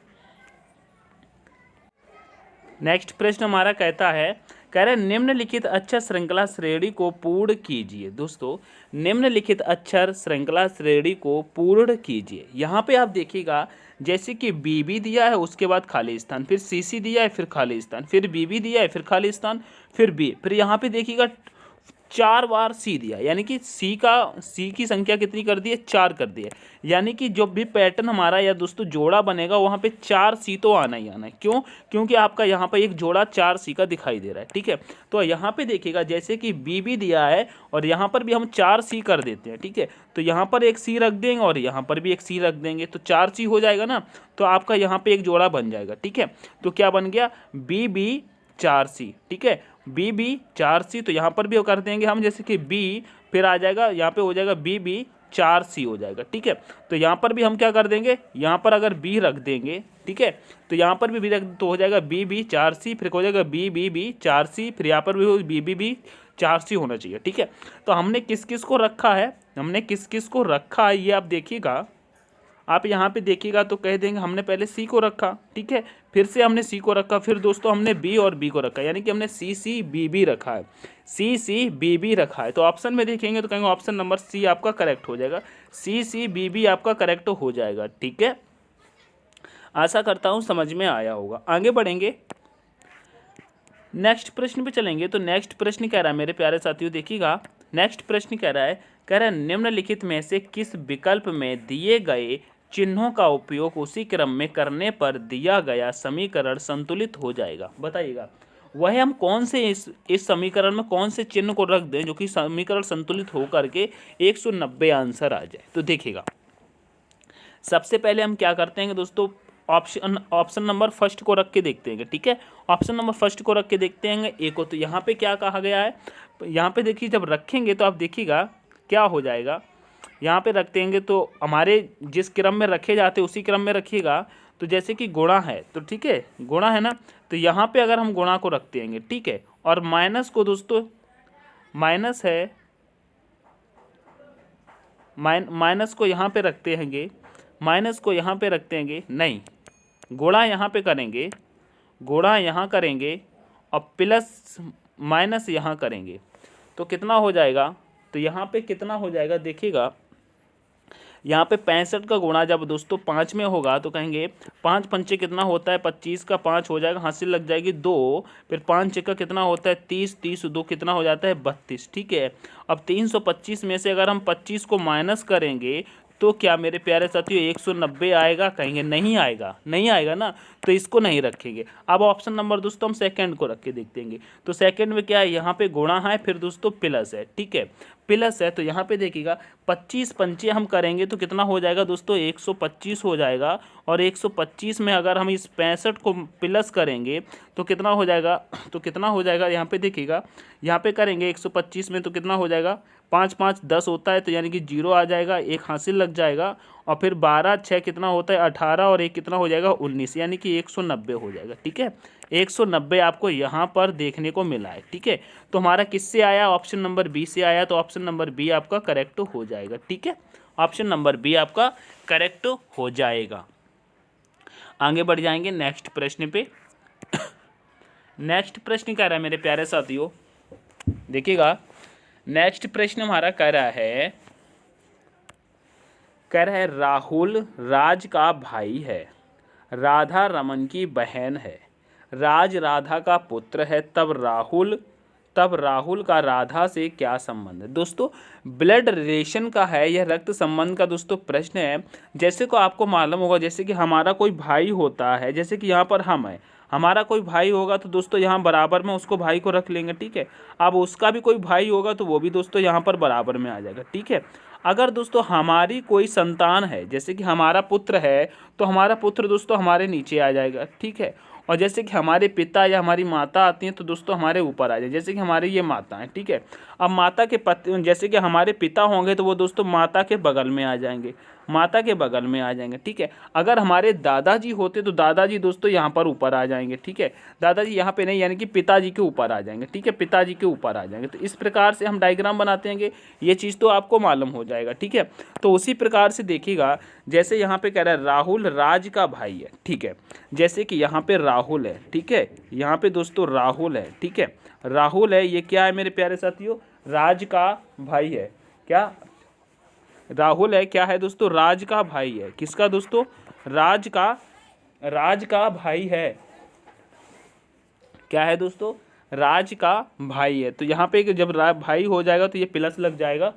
नेक्स्ट प्रश्न हमारा कहता है, कह रहे निम्नलिखित अक्षर श्रृंखला श्रेणी को पूर्ण कीजिए। दोस्तों निम्नलिखित अक्षर श्रृंखला श्रेणी को पूर्ण कीजिए। यहाँ पे आप देखिएगा जैसे कि बीबी दिया है, उसके बाद खाली स्थान, फिर सीसी दिया है, फिर खाली स्थान, फिर बीबी दिया है, फिर खाली स्थान, फिर बी, फिर यहाँ पे देखिएगा 4 बार सी दिया, यानी कि सी की संख्या कितनी कर दी है, 4 कर दी है। यानी कि जो भी पैटर्न हमारा या दोस्तों जोड़ा बनेगा वहाँ पे 4 सी तो आना ही आना है। क्यों, क्योंकि आपका यहाँ पे एक जोड़ा 4 सी का दिखाई दे रहा है, ठीक है। तो यहाँ पे देखिएगा जैसे कि बी दिया है और यहाँ पर भी हम 4 सी कर देते हैं, ठीक है। तो यहाँ पर एक सी रख देंगे और यहाँ पर भी एक सी रख देंगे, तो 4 सी हो जाएगा ना, तो आपका यहाँ पे एक जोड़ा बन जाएगा, ठीक है। तो क्या बन गया, बी 4 सी, ठीक है, बी 4 सी। तो यहाँ पर भी कर देंगे हम, जैसे कि बी, फिर आ जाएगा यहाँ पे हो जाएगा बी 4 सी हो जाएगा, ठीक है। तो यहाँ पर भी हम क्या कर देंगे, यहाँ पर अगर बी रख देंगे, ठीक है, तो यहाँ पर भी रख तो हो जाएगा बी 4 सी, फिर हो जाएगा बी 4 सी, फिर यहाँ पर भी हो बी 4 सी होना चाहिए, ठीक है। तो हमने किस किस को रखा है, हमने किस किस को रखा है ये आप देखिएगा। आप यहाँ पे देखिएगा तो कह देंगे हमने पहले सी को रखा, ठीक है, फिर से हमने सी को रखा, फिर दोस्तों हमने बी और बी को रखा, यानी कि हमने सी बी रखा है, सी बी रखा है। तो ऑप्शन में देखेंगे तो कहेंगे ऑप्शन नंबर सी आपका करेक्ट हो जाएगा, सी बी आपका करेक्ट हो जाएगा, ठीक है। आशा करता हूँ समझ में आया होगा। आगे बढ़ेंगे नेक्स्ट प्रश्न पे चलेंगे। तो नेक्स्ट प्रश्न कह रहा है मेरे प्यारे साथियों, देखिएगा नेक्स्ट प्रश्न कह रहा है निम्नलिखित में से किस विकल्प में दिए गए चिन्हों का उपयोग उसी क्रम में करने पर दिया गया समीकरण संतुलित हो जाएगा। बताइएगा वह हम कौन से इस समीकरण में कौन से चिन्ह को रख दें जो कि समीकरण संतुलित हो करके 190 आंसर आ जाए। तो देखिएगा सबसे पहले हम क्या करते हैं दोस्तों, ऑप्शन नंबर फर्स्ट को रख के देखते हैं, ठीक है। ऑप्शन नंबर फर्स्ट को रख के देखते हैं ए को। तो यहाँ पे क्या कहा गया है, यहाँ पे देखिए जब रखेंगे तो आप देखिएगा क्या हो जाएगा, यहाँ पे रखते हैं तो हमारे जिस क्रम में रखे जाते उसी क्रम में रखिएगा। तो जैसे कि गुणा है तो ठीक है, गुणा है ना, तो यहाँ पे अगर हम गुणा को रखते हैं, ठीक है, और माइनस को दोस्तों, माइनस है, माइनस को यहाँ पे रखते हैंगे, माइनस को यहाँ पे रखते हैंगे, नहीं, गुणा यहाँ पे करेंगे, गुणा यहाँ करेंगे और प्लस माइनस यहाँ करेंगे, तो कितना हो जाएगा, तो यहाँ पे कितना हो जाएगा देखिएगा, यहाँ पे 65 का गुणा जब दोस्तों 5 में होगा तो कहेंगे 5 पंचे कितना होता है, 25 का 5 हो जाएगा, हासिल लग जाएगी 2, फिर 5 छक्का कितना होता है 30, 30 2 कितना हो जाता है 32, ठीक है। अब 325 में से अगर हम 25 को माइनस करेंगे तो क्या मेरे प्यारे साथियों 190 आएगा, कहेंगे नहीं आएगा, नहीं आएगा ना, तो इसको नहीं रखेंगे। अब ऑप्शन नंबर दोस्तों हम सेकंड को रख के देखते हैं, तो सेकंड में क्या है, यहाँ पे गुणा है, फिर दोस्तों प्लस है, ठीक है, प्लस है, तो यहाँ पे देखिएगा 25 पंचे हम करेंगे तो कितना हो जाएगा दोस्तों 125 हो जाएगा, और 125 में अगर हम इस 65 को प्लस करेंगे तो कितना हो जाएगा, तो कितना हो जाएगा, यहाँ पे देखिएगा, यहाँ पे करेंगे 125 में तो कितना हो जाएगा, 5 5 10 होता है, तो यानी कि 0 आ जाएगा, एक हासिल लग जाएगा, और फिर 12 6 कितना होता है 18, और एक कितना हो जाएगा 19, यानी कि 190 हो जाएगा, ठीक है। 190 आपको यहाँ पर देखने को मिला है, ठीक है। तो हमारा किससे आया, ऑप्शन नंबर बी से आया, तो ऑप्शन नंबर बी आपका करेक्ट हो जाएगा, ठीक है, ऑप्शन नंबर बी आपका करेक्ट हो जाएगा। आगे बढ़ जाएंगे नेक्स्ट प्रश्न पे। नेक्स्ट प्रश्न कह रहा है मेरे प्यारे साथियों, देखिएगा, नेक्स्ट प्रश्न हमारा कह रहा है राहुल राज का भाई है, राधा रमन की बहन है, राज राधा का पुत्र है, तब राहुल का राधा से क्या संबंध है। दोस्तों ब्लड रिलेशन का है, यह रक्त संबंध का दोस्तों प्रश्न है। जैसे को आपको मालूम होगा, जैसे कि हमारा कोई भाई होता है, जैसे कि यहाँ पर हम है, हमारा कोई भाई होगा तो दोस्तों यहाँ बराबर में उसको भाई को रख लेंगे, ठीक है। अब उसका भी कोई भाई होगा तो वो भी दोस्तों यहाँ पर बराबर में आ जाएगा, ठीक है। अगर दोस्तों हमारी कोई संतान है, जैसे कि हमारा पुत्र है, तो हमारा पुत्र दोस्तों हमारे नीचे आ जाएगा, ठीक है। और जैसे कि हमारे पिता या हमारी माता आती हैं तो दोस्तों हमारे ऊपर आ जाए, जैसे कि हमारी ये माता है, ठीक है। अब माता के पति, जैसे कि हमारे पिता होंगे तो वो दोस्तों माता के बगल में आ जाएंगे, माता के बगल में आ जाएंगे, ठीक है। अगर हमारे दादाजी होते तो दादाजी दोस्तों यहाँ पर ऊपर आ जाएंगे, ठीक है। दादाजी यहाँ पे नहीं, यानी कि पिताजी के ऊपर आ जाएंगे, ठीक है, पिताजी के ऊपर आ जाएंगे। तो इस प्रकार से हम डायग्राम बनाते हैं, ये चीज़ तो आपको मालूम हो जाएगा, ठीक है। तो उसी प्रकार से देखिएगा, जैसे यहाँ पे कह रहा है राहुल राज का भाई है, ठीक है, जैसे कि यहाँ पे राहुल है, ठीक है, यहाँ पे दोस्तों राहुल है, ठीक है, राहुल है, ये क्या है मेरे प्यारे साथियों, राज का भाई है, क्या राहुल है, क्या है दोस्तों, राज का भाई है, किसका दोस्तों, राज का भाई है, क्या है दोस्तों, राज का भाई है। तो यहाँ पे जब भाई हो जाएगा तो ये प्लस लग जाएगा,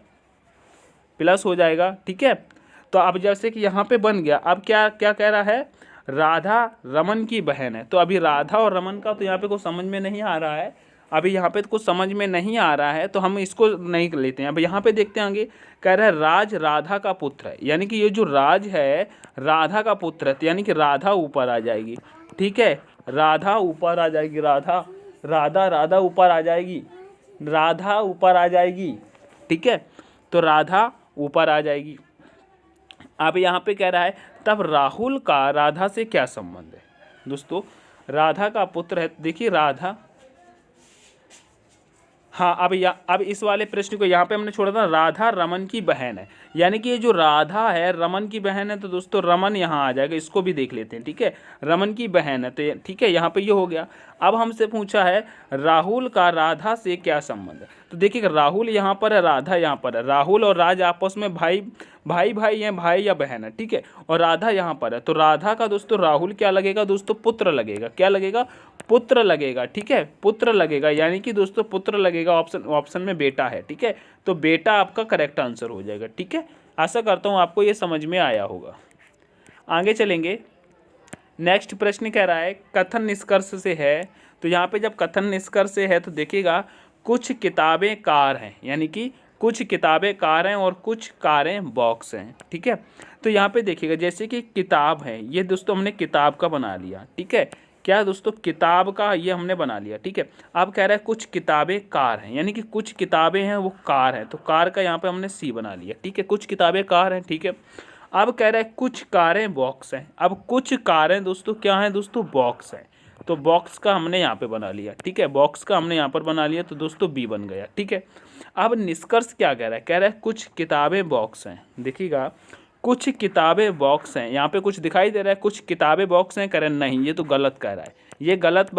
प्लस हो जाएगा, ठीक है। तो अब जैसे कि यहाँ पे बन गया, अब क्या क्या कह रहा है, राधा रमन की बहन है, तो अभी राधा और रमन का तो यहाँ पे कुछ समझ में नहीं आ रहा है, अभी यहाँ पे तो कुछ समझ में नहीं आ रहा है, तो हम इसको नहीं लेते हैं। अब यहाँ पे देखते हैं आगे, कह रहा है राज राधा का पुत्र है, यानी कि ये जो राज है राधा का पुत्र है, यानी कि राधा ऊपर आ जाएगी, ठीक है, राधा ऊपर आ जाएगी, राधा ऊपर आ जाएगी, राधा ऊपर आ जाएगी, ठीक है, तो राधा ऊपर आ जाएगी। अब यहाँ पे कह रहा है तब राहुल का राधा से क्या संबंध है। दोस्तों राधा का पुत्र है, देखिए राधा, हाँ, अब इस वाले प्रश्न को यहाँ पे हमने छोड़ा था, राधा रमन की बहन है, यानी कि ये जो राधा है रमन की बहन है, तो दोस्तों रमन यहाँ आ जाएगा, इसको भी देख लेते हैं, ठीक है, रमन की बहन है, तो ठीक है, यहाँ पे ये हो गया। अब हमसे पूछा है राहुल का राधा से क्या संबंध है, तो देखिए राहुल यहाँ पर है, राधा यहाँ पर है, राहुल और राज आपस में भाई हैं, भाई या बहन है, ठीक है, और राधा यहाँ पर है, तो राधा का दोस्तों राहुल क्या लगेगा दोस्तों, पुत्र लगेगा, क्या लगेगा, पुत्र लगेगा, ठीक है, पुत्र लगेगा, यानी कि दोस्तों पुत्र लगेगा, ऑप्शन में बेटा है, ठीक है, तो बेटा आपका करेक्ट आंसर हो जाएगा, ठीक है। आशा करता हूँ आपको ये समझ में आया होगा। आगे चलेंगे, नेक्स्ट प्रश्न कह रहा है कथन निष्कर्ष से है, तो यहाँ पे जब कथन निष्कर्ष से है तो देखिएगा कुछ किताबें कार हैं, यानी कि कुछ किताबें कार हैं और कुछ कारें बॉक्स हैं, ठीक है। तो यहाँ पे देखिएगा जैसे कि किताब है, ये दोस्तों हमने किताब का बना लिया, ठीक है, क्या दोस्तों किताब का ये हमने बना लिया, ठीक है। अब कह रहा है कुछ किताबें कार हैं, यानी कि कुछ किताबें हैं वो कार हैं, तो कार का यहाँ पे हमने सी बना लिया, ठीक है, कुछ किताबें कार हैं, ठीक है। अब कह रहा है कुछ कारें बॉक्स हैं। अब कुछ कारें दोस्तों क्या हैं दोस्तों, बॉक्स हैं। तो बॉक्स का हमने यहाँ पे बना लिया, ठीक है, बॉक्स का हमने यहाँ पर बना लिया, तो दोस्तों बी बन गया, ठीक है। अब निष्कर्ष क्या कह रहा है कुछ किताबें बॉक्स हैं। देखिएगा कुछ किताबें बॉक्स हैं, यहाँ पे कुछ दिखाई दे रहा है कुछ किताबें बॉक्स हैं, कह रहा है नहीं, ये तो गलत कह रहा है, ये गलत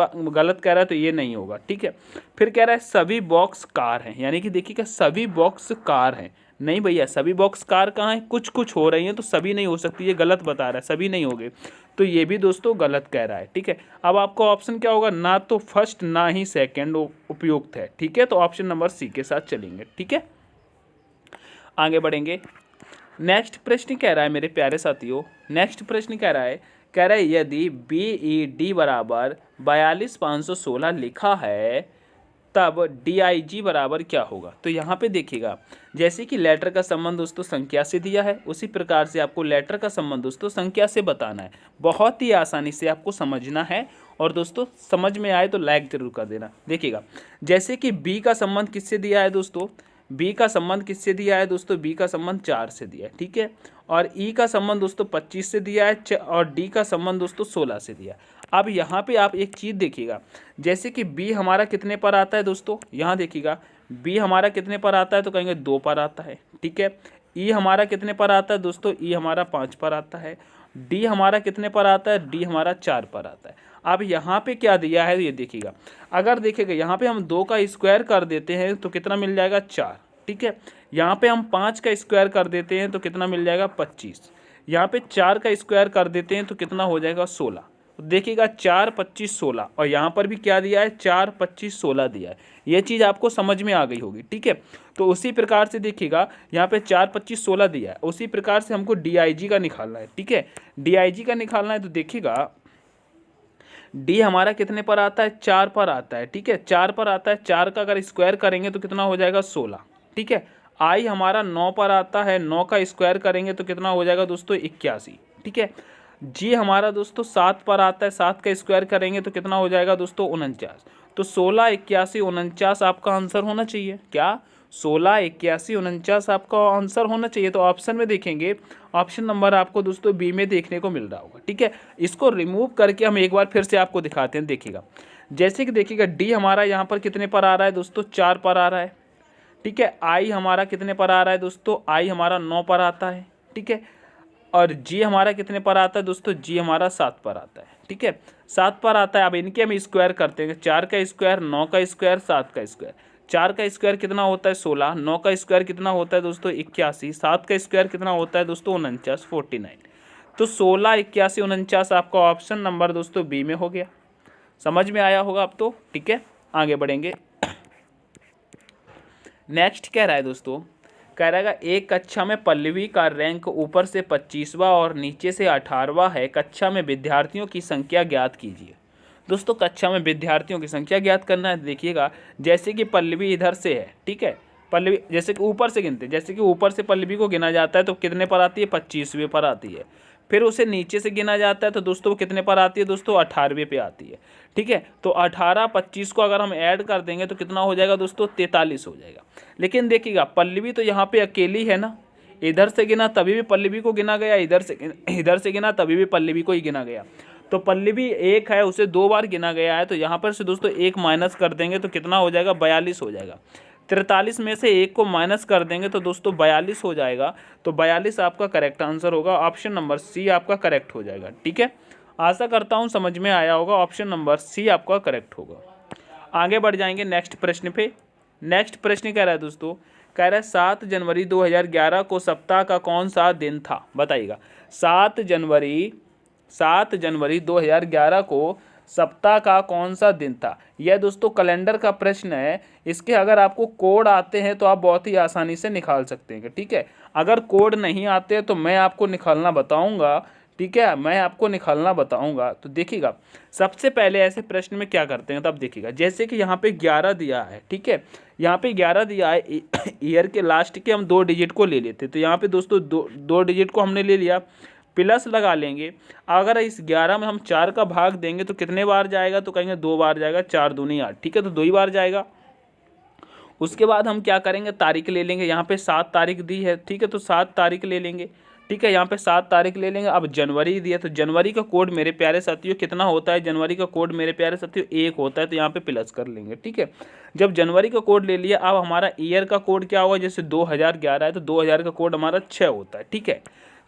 कह रहा है, तो ये नहीं होगा, ठीक है। फिर कह रहा है सभी बॉक्स कार हैं, यानी कि देखिएगा सभी बॉक्स कार हैं, नहीं भैया सभी बॉक्स कार कहाँ है, कुछ कुछ हो रही हैं, तो सभी नहीं हो सकती, ये गलत बता रहा है, सभी नहीं होंगे, तो ये भी दोस्तों गलत कह रहा है, ठीक है। अब आपका ऑप्शन क्या होगा, ना तो फर्स्ट ना ही सेकंड उपयुक्त है, ठीक है। तो ऑप्शन नंबर सी के साथ चलेंगे, ठीक है। आगे बढ़ेंगे। नेक्स्ट प्रश्न कह रहा है मेरे प्यारे साथियों, नेक्स्ट प्रश्न कह रहा है यदि BED बराबर 42,516 लिखा है तब DIG बराबर क्या होगा। तो यहाँ पे देखिएगा जैसे कि लेटर का संबंध दोस्तों संख्या से दिया है, उसी प्रकार से आपको लेटर का संबंध दोस्तों संख्या से बताना है। बहुत ही आसानी से आपको समझना है, और दोस्तों समझ में आए तो लाइक जरूर कर देना। देखिएगा जैसे कि B का संबंध किससे दिया है दोस्तों, B का संबंध किससे दिया है दोस्तों, B का संबंध 4 से दिया है, ठीक है। और E का संबंध दोस्तों 25 से दिया है, और D का संबंध दोस्तों 16 से दिया है। अब यहाँ पे आप एक चीज़ देखिएगा, जैसे कि B हमारा कितने पर आता है दोस्तों, यहाँ देखिएगा B हमारा कितने पर आता है, तो कहेंगे 2 पर आता है, ठीक है। E हमारा कितने पर आता है दोस्तों, E हमारा 5 पर आता है। D हमारा कितने पर आता है, D हमारा 4 पर आता है। अब यहाँ पे क्या दिया है ये देखिएगा, अगर देखिएगा यहाँ पे हम 2 का स्क्वायर कर देते हैं तो कितना मिल जाएगा 4, ठीक है। यहाँ पे हम 5 का स्क्वायर कर देते हैं तो कितना मिल जाएगा 25। यहाँ पे 4 का स्क्वायर कर देते हैं तो कितना हो जाएगा 16। तो देखिएगा 4, 25, 16, और यहाँ पर भी क्या दिया है 4, 25, 16 दिया है। ये चीज़ आपको समझ में आ गई होगी, ठीक है। तो उसी प्रकार से देखिएगा यहाँ पे 4, 25, 16 दिया है, उसी प्रकार से हमको DIG का निकालना है, ठीक है। DIG का निकालना है तो देखिएगा D हमारा कितने पर आता है, 4 पर आता है, ठीक है, 4 पर आता है। 4 का अगर स्क्वायर करेंगे तो कितना हो जाएगा 16, ठीक है। I हमारा 9 पर आता है, 9 का स्क्वायर करेंगे तो कितना हो जाएगा दोस्तों 81, ठीक है। G हमारा दोस्तों 7 पर आता है, 7 का स्क्वायर करेंगे तो कितना हो जाएगा दोस्तों 49। तो 16, 81, 49 आपका आंसर होना चाहिए, क्या 16, 81, 49 आपका आंसर होना चाहिए। तो ऑप्शन में देखेंगे, ऑप्शन नंबर आपको दोस्तों बी में देखने को मिल रहा होगा, ठीक है। इसको रिमूव करके हम एक बार फिर से आपको दिखाते हैं, देखिएगा जैसे कि देखिएगा डी हमारा यहाँ पर कितने पर आ रहा है दोस्तों, 4 पर आ रहा है, ठीक है। आई हमारा कितने पर आ रहा है दोस्तों, आई हमारा 9 पर आता है, ठीक है। और जी हमारा कितने पर आता है दोस्तों, जी हमारा 7 पर आता है, ठीक है, 7 पर आता है। अब इनके हम स्क्वायर करते हैं, 4 का स्क्वायर, 9 का स्क्वायर, 7 का स्क्वायर। 4 का स्क्वायर कितना होता है 16, 9 का स्क्वायर कितना होता है दोस्तों 81, 7 का स्क्वायर कितना होता है दोस्तों 49, 49। तो 16, 81, 49 आपका ऑप्शन नंबर दोस्तों बी में हो गया। समझ में आया होगा अब तो, ठीक है। आगे बढ़ेंगे। नेक्स्ट क्या रहा है दोस्तों, कह रहा है एक कक्षा में पल्लवी का रैंक ऊपर से 25वां और नीचे से 18वां है, कक्षा में विद्यार्थियों की संख्या ज्ञात कीजिए। दोस्तों कक्षा में विद्यार्थियों की संख्या ज्ञात करना है। देखिएगा जैसे कि पल्लवी इधर से है, ठीक है, पल्लवी जैसे कि ऊपर से गिनते, जैसे कि ऊपर से पल्लवी को गिना जाता है तो कितने पर आती है 25वें पर आती है। फिर उसे नीचे से गिना जाता है तो दोस्तों वो कितने पर आती है दोस्तों 18वें पे आती है, ठीक है। तो 18, 25 को अगर हम ऐड कर देंगे तो कितना हो जाएगा दोस्तों 43 हो जाएगा। लेकिन देखिएगा पल्लवी तो यहाँ पे अकेली है ना, इधर से गिना तभी भी पल्लवी को गिना गया, इधर से गिना तभी भी पल्लवी को ही गिना गया। तो पल्लवी एक है, उसे 2 बार गिना गया है, तो यहाँ पर से दोस्तों 1 माइनस कर देंगे तो कितना हो जाएगा 42 हो जाएगा। 43 में से 1 को माइनस कर देंगे तो दोस्तों 42 हो जाएगा। तो 42 आपका करेक्ट आंसर होगा, ऑप्शन नंबर सी आपका करेक्ट हो जाएगा, ठीक है। आशा करता हूँ समझ में आया होगा, ऑप्शन नंबर सी आपका करेक्ट होगा। आगे बढ़ जाएंगे नेक्स्ट प्रश्न पे। नेक्स्ट प्रश्न कह रहा है दोस्तों, कह रहा है 7 जनवरी 2011 को सप्ताह का कौन सा दिन था, बताइएगा। 7 जनवरी 2011 को सप्ताह का कौन सा दिन था। यह दोस्तों कैलेंडर का प्रश्न है। इसके अगर आपको कोड आते हैं तो आप बहुत ही आसानी से निकाल सकते हैं, ठीक है। अगर कोड नहीं आते तो मैं आपको निकालना बताऊंगा, ठीक है, मैं आपको निकालना बताऊंगा। तो देखिएगा सबसे पहले ऐसे प्रश्न में क्या करते हैं, तब देखिएगा जैसे कि यहाँ पे 11 दिया है, ठीक है, यहाँ पे 11 दिया है, ईयर के लास्ट के हम 2 डिजिट को ले लेते, तो यहाँ पे दोस्तों दो डिजिट को हमने ले लिया, प्लस लगा लेंगे। अगर इस 11 में हम 4 का भाग देंगे तो कितने बार जाएगा, तो कहेंगे 2 बार जाएगा, 4 दूनी 8, ठीक है, तो 2 ही बार जाएगा। उसके बाद हम क्या करेंगे, तारीख ले लेंगे, यहाँ पे 7 तारीख दी है, ठीक है, तो 7 तारीख ले लेंगे, ठीक है। यहाँ पे 7 तारीख ले लेंगे। अब जनवरी दिया तो जनवरी का कोड मेरे प्यारे साथियों कितना होता है, जनवरी का कोड मेरे प्यारे साथियों 1 होता है, तो यहाँ पे प्लस कर लेंगे। ठीक है, जब जनवरी का कोड ले लिया, अब हमारा ईयर का कोड क्या होगा, जैसे 2011 है तो 2000 का कोड हमारा 6 होता है। ठीक है,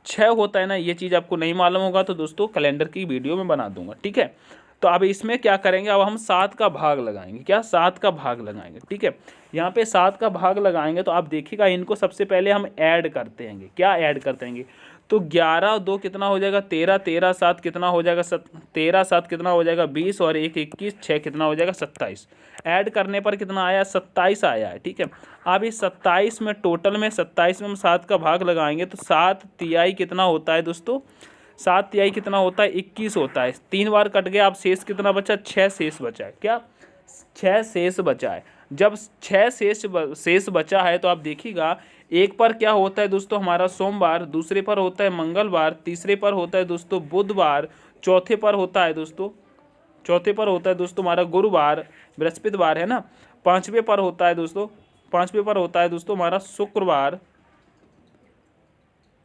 6 होता है ना, ये चीज़ आपको नहीं मालूम होगा तो दोस्तों कैलेंडर की वीडियो में बना दूंगा। ठीक है, तो अब इसमें क्या करेंगे, अब हम 7 का भाग लगाएंगे। क्या, 7 का भाग लगाएंगे। ठीक है, यहाँ पे 7 का भाग लगाएंगे तो आप देखिएगा इनको सबसे पहले हम ऐड करते हैं। क्या ऐड करते हैं, तो 11 और 2 कितना हो जाएगा 13, 13 7 कितना हो जाएगा 13 7 कितना हो जाएगा 20 और 1 21, 6 कितना हो जाएगा 27। ऐड करने पर कितना आया, 27 आया है। ठीक है, अब इस 27 में टोटल में 27 में हम 7 का भाग लगाएंगे तो 7 तिहाई कितना होता है दोस्तों, 7 तिहाई कितना होता है 21 होता है। 3 बार कट गया, अब शेष कितना बचा, 6 शेष बचा है। क्या, 6 शेष बचा है। जब 6 शेष बचा है तो आप देखिएगा एक पर क्या होता है दोस्तों हमारा सोमवार, दूसरे पर होता है मंगलवार, तीसरे पर होता है दोस्तों बुधवार, चौथे पर होता है दोस्तों हमारा गुरुवार, बृहस्पतिवार है ना, पांचवे पर होता है दोस्तों हमारा शुक्रवार,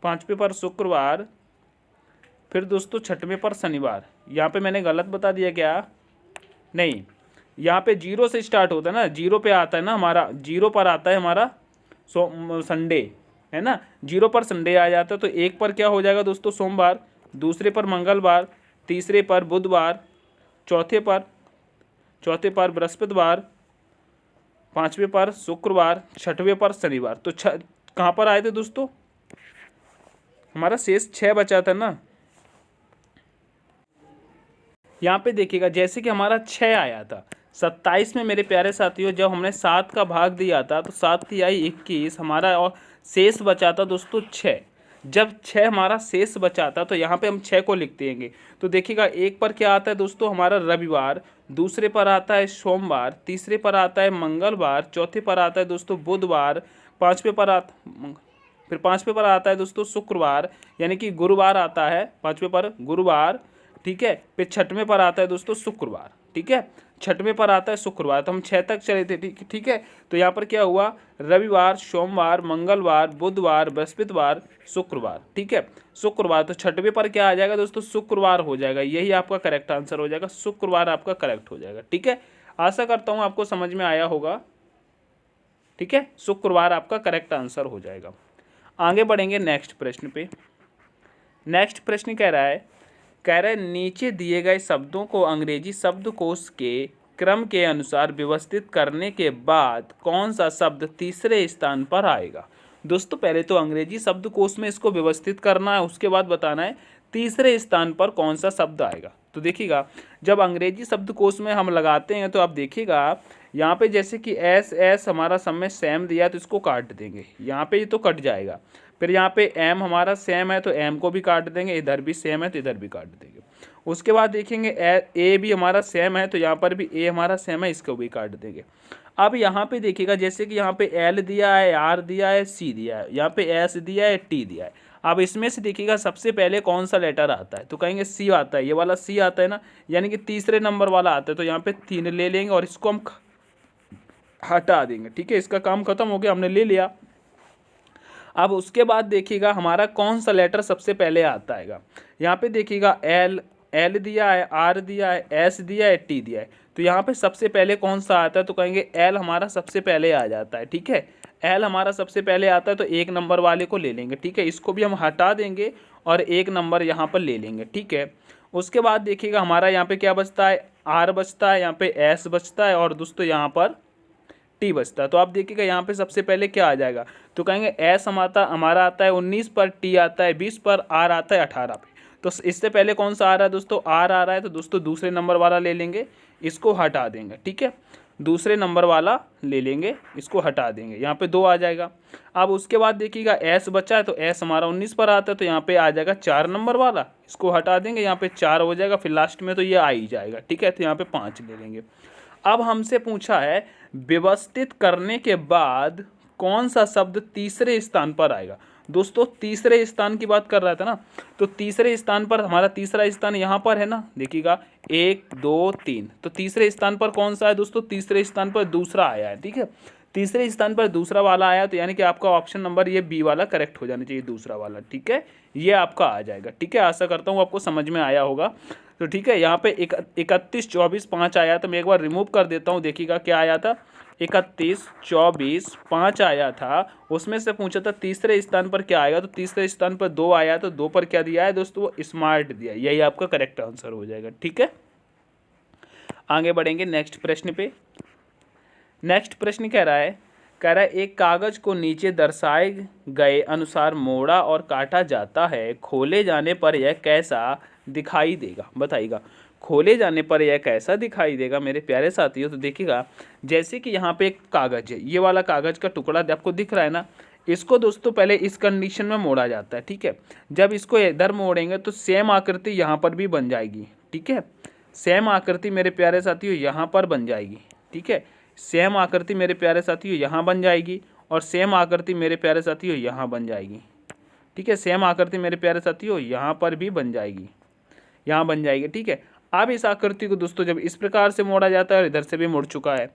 पांचवे पर शुक्रवार, फिर दोस्तों छठवें पर शनिवार। यहाँ पे मैंने गलत बता दिया क्या, नहीं, यहाँ पे 0 से स्टार्ट होता है ना, 0 पे आता है ना हमारा, 0 पर आता है हमारा संडे है ना, 0 पर संडे आ जाता है। तो 1 पर क्या हो जाएगा दोस्तों सोमवार, दूसरे पर मंगलवार, तीसरे पर बुधवार, चौथे पर बृहस्पतिवार, पांचवें पर शुक्रवार, छठवें पर शनिवार। तो कहाँ पर आए थे दोस्तों, हमारा शेष 6 बचा था ना। यहाँ पे देखिएगा जैसे कि हमारा 6 आया था 27 में मेरे प्यारे साथियों, जब हमने 7 का भाग दिया था तो 7 तिहाई 21 हमारा, और शेष बचा था दोस्तों 6। जब 6 हमारा शेष बचा था तो यहाँ पे हम 6 को लिख देंगे। तो देखिएगा एक पर क्या आता है दोस्तों हमारा रविवार, दूसरे पर आता है सोमवार, तीसरे पर आता है मंगलवार, चौथे पर आता है दोस्तों बुधवार, पाँचवें पर आता है दोस्तों शुक्रवार, यानी कि गुरुवार आता है, पाँचवें पर गुरुवार। ठीक है, फिर छठवें पर आता है दोस्तों शुक्रवार। ठीक है, छठवें पर आता है शुक्रवार। तो हम 6 तक चले थे। ठीक है, तो यहाँ पर क्या हुआ, रविवार, सोमवार, मंगलवार, बुधवार, बृहस्पतिवार, शुक्रवार। ठीक है, शुक्रवार, तो छठवें पर क्या आ जाएगा दोस्तों, शुक्रवार हो जाएगा। यही आपका करेक्ट आंसर हो जाएगा, शुक्रवार आपका करेक्ट हो जाएगा। ठीक है, आशा करता हूँ आपको समझ में आया होगा। ठीक है, शुक्रवार आपका करेक्ट आंसर हो जाएगा। आगे बढ़ेंगे नेक्स्ट प्रश्न पे। नेक्स्ट प्रश्न कह रहा है नीचे दिए गए शब्दों को अंग्रेजी शब्दकोश के क्रम के अनुसार व्यवस्थित करने के बाद कौन सा शब्द तीसरे स्थान पर आएगा। दोस्तों पहले तो अंग्रेजी शब्दकोश में इसको व्यवस्थित करना है, उसके बाद बताना है तीसरे स्थान पर कौन सा शब्द आएगा। तो देखिएगा जब अंग्रेजी शब्दकोश में हम लगाते हैं तो आप देखिएगा यहाँ पे जैसे कि एस हमारा समय सेम दिया है तो इसको काट देंगे, यहाँ पे ये तो कट जाएगा। फिर यहाँ पे एम हमारा सेम है तो एम को भी काट देंगे, इधर भी सेम है तो इधर भी काट देंगे। उसके बाद देखेंगे ए भी हमारा सेम है तो यहाँ पर भी ए हमारा सेम है, इसको भी काट देंगे। अब यहाँ पे देखिएगा जैसे कि यहाँ पे एल दिया है, आर दिया है, सी दिया है, यहाँ पे एस दिया है, टी दिया है। अब इसमें से देखिएगा सबसे पहले कौन सा लेटर आता है, तो कहेंगे सी आता है, ये वाला सी आता है ना, यानी कि तीसरे नंबर वाला आता है। तो यहाँ पे 3 ले लेंगे और इसको हम हटा देंगे। ठीक है, इसका काम खत्म हो गया, हमने ले लिया। अब उसके बाद देखिएगा हमारा कौन सा लेटर सबसे पहले आता है। यहाँ पे देखिएगा एल दिया है, आर दिया है, एस दिया है, टी दिया है। तो यहाँ पे सबसे पहले कौन सा आता है, तो कहेंगे एल हमारा सबसे पहले आ जाता है। ठीक है, एल हमारा सबसे पहले आता है तो 1 नंबर वाले को ले लेंगे। ठीक है, इसको भी हम हटा देंगे और 1 नंबर यहाँ पर ले लेंगे। ठीक है, उसके बाद देखिएगा हमारा यहाँ पे क्या बचता है, आर बचता है, यहाँ पे एस बचता है और दोस्तों यहाँ पर टी बचता है। तो आप देखिएगा यहाँ पे सबसे पहले क्या आ जाएगा, तो कहेंगे एस हमारा आता है 19 पर, टी आता है 20 पर, आर आता है 18 पे। तो इससे पहले कौन सा आ रहा है दोस्तों, आर आ रहा है, तो दोस्तों दूसरे नंबर वाला ले लेंगे, इसको हटा देंगे। ठीक है, दूसरे नंबर वाला ले लेंगे, इसको हटा देंगे, यहाँ पे 2 आ जाएगा। अब उसके बाद देखिएगा एस बचा है तो एस हमारा 19 पर आता है तो यहाँ पे आ जाएगा 4 नंबर वाला, इसको हटा देंगे, यहाँ पे 4 हो जाएगा, फिर लास्ट में तो ये आ ही जाएगा। ठीक है, तो यहाँ पे 5 ले लेंगे। अब हमसे पूछा है व्यवस्थित करने के बाद कौन सा शब्द तीसरे स्थान पर आएगा। दोस्तों तीसरे स्थान की बात कर रहा था ना, तो तीसरे स्थान पर हमारा तीसरा स्थान यहाँ पर है ना, देखिएगा 1 2 3, तो तीसरे स्थान पर कौन सा है दोस्तों, तीसरे स्थान पर दूसरा आया है। ठीक है, तीसरे स्थान पर दूसरा वाला आया तो यानी कि आपका ऑप्शन नंबर ये बी वाला करेक्ट हो जाना चाहिए, दूसरा वाला। ठीक है, ये आपका आ जाएगा। ठीक है, आशा करता हूँ आपको समझ में आया होगा। तो ठीक है, यहाँ पे 31, 24, 5 आया था। मैं एक बार रिमूव कर देता हूँ, देखिएगा क्या आया था। 31, 24, 5 आया था। उसमें से पूछा था तीसरे स्थान पर क्या आएगा, तो तीसरे स्थान पर 2 आया, तो 2 पर क्या दिया है दोस्तों, वो स्मार्ट दिया है। यही आपका करेक्ट आंसर हो जाएगा। ठीक है, आगे बढ़ेंगे नेक्स्ट प्रश्न पे। नेक्स्ट प्रश्न कह रहा है एक कागज को नीचे दर्शाए गए अनुसार मोड़ा और काटा जाता है, खोले जाने पर यह कैसा दिखाई देगा, बताइएगा। खोले जाने पर यह कैसा दिखाई देगा मेरे प्यारे साथियों। तो देखिएगा, जैसे कि यहाँ पे एक कागज है, ये वाला कागज का टुकड़ा आपको दिख रहा है ना, इसको दोस्तों पहले इस कंडीशन में मोड़ा जाता है। ठीक है, जब इसको इधर मोड़ेंगे तो सेम आकृति यहाँ पर भी बन जाएगी। ठीक है, सेम आकृति मेरे प्यारे साथियों यहाँ पर बन जाएगी। ठीक है, सेम आकृति मेरे प्यारे साथियों यहाँ बन जाएगी, और सेम आकृति मेरे प्यारे साथियों यहाँ बन जाएगी। ठीक है, सेम आकृति मेरे प्यारे साथियों यहाँ पर भी बन जाएगी, यहाँ बन जाएगी। ठीक है, अब इस आकृति को दोस्तों जब इस प्रकार से मोड़ा जाता है, और इधर से भी मुड़ चुका है,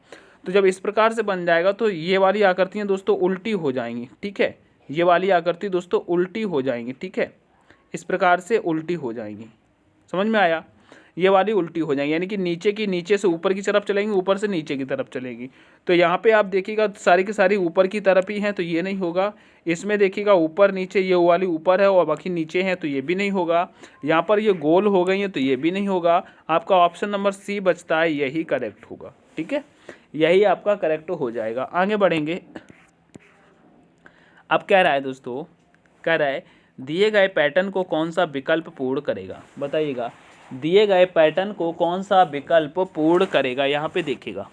तो जब इस प्रकार से बन जाएगा तो ये वाली आकृतियाँ दोस्तों उल्टी हो जाएंगी। ठीक है, ये वाली आकृति दोस्तों उल्टी हो जाएंगी। ठीक है, इस प्रकार से उल्टी हो जाएंगी, समझ में आया। ये वाली उल्टी हो जाएंगी, यानी कि नीचे की नीचे से ऊपर की तरफ चलेंगी, ऊपर से नीचे की तरफ चलेगी। तो यहाँ पे आप देखिएगा सारी की सारी ऊपर की तरफ ही हैं, तो ये नहीं होगा। इसमें देखिएगा ऊपर नीचे, ये वाली ऊपर है और बाकी नीचे हैं, तो ये भी नहीं होगा। यहाँ पर ये गोल हो गई हैं, तो ये भी नहीं होगा। आपका ऑप्शन नंबर सी बचता है, यही करेक्ट होगा। ठीक है, यही आपका करेक्ट हो जाएगा। आगे बढ़ेंगे। अब कह रहा है दोस्तों, कह रहा है दिए गए पैटर्न को कौन सा विकल्प पूर्ण करेगा, बताइएगा। दिए गए पैटर्न को कौन सा विकल्प पूर्ण करेगा, यहाँ पे देखिएगा,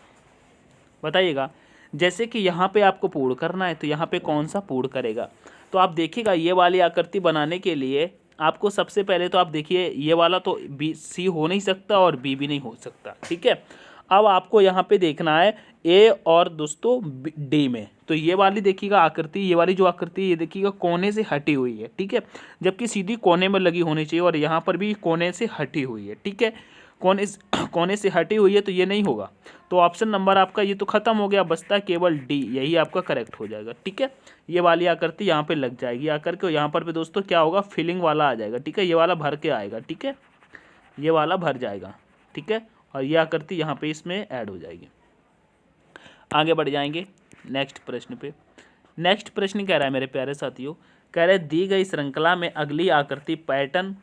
बताइएगा। जैसे कि यहाँ पे आपको पूर्ण करना है, तो यहाँ पे कौन सा पूर्ण करेगा। तो आप देखिएगा, ये वाली आकृति बनाने के लिए आपको सबसे पहले तो आप देखिए, ये वाला तो बी सी हो नहीं सकता और बी भी नहीं हो सकता। ठीक है, अब आपको यहाँ पे देखना है ए और दोस्तों डी में। तो ये वाली देखिएगा आकृति, ये वाली जो आकृति ये देखिएगा कोने से हटी हुई है। ठीक है, जबकि सीधी कोने में लगी होनी चाहिए, और यहाँ पर भी कोने से हटी हुई है। ठीक है, कोने से हटी हुई है, तो ये नहीं होगा। तो ऑप्शन नंबर आपका ये तो खत्म हो गया, बचता है केवल डी, यही आपका करेक्ट हो जाएगा। ठीक है, ये वाली आकृति यहाँ पे लग जाएगी आकर के, यहाँ पर भी दोस्तों क्या होगा, फिलिंग वाला आ जाएगा। ठीक है, ये वाला भर के आएगा। ठीक है, ये वाला भर जाएगा। ठीक है, और ये आकृति यहाँ पे इसमें ऐड हो जाएगी। आगे बढ़ जाएंगे नेक्स्ट प्रश्न पे। नेक्स्ट प्रश्न कह रहा है मेरे प्यारे साथियों, कह रहा है दी गई श्रृंखला में अगली आकृति पैटर्न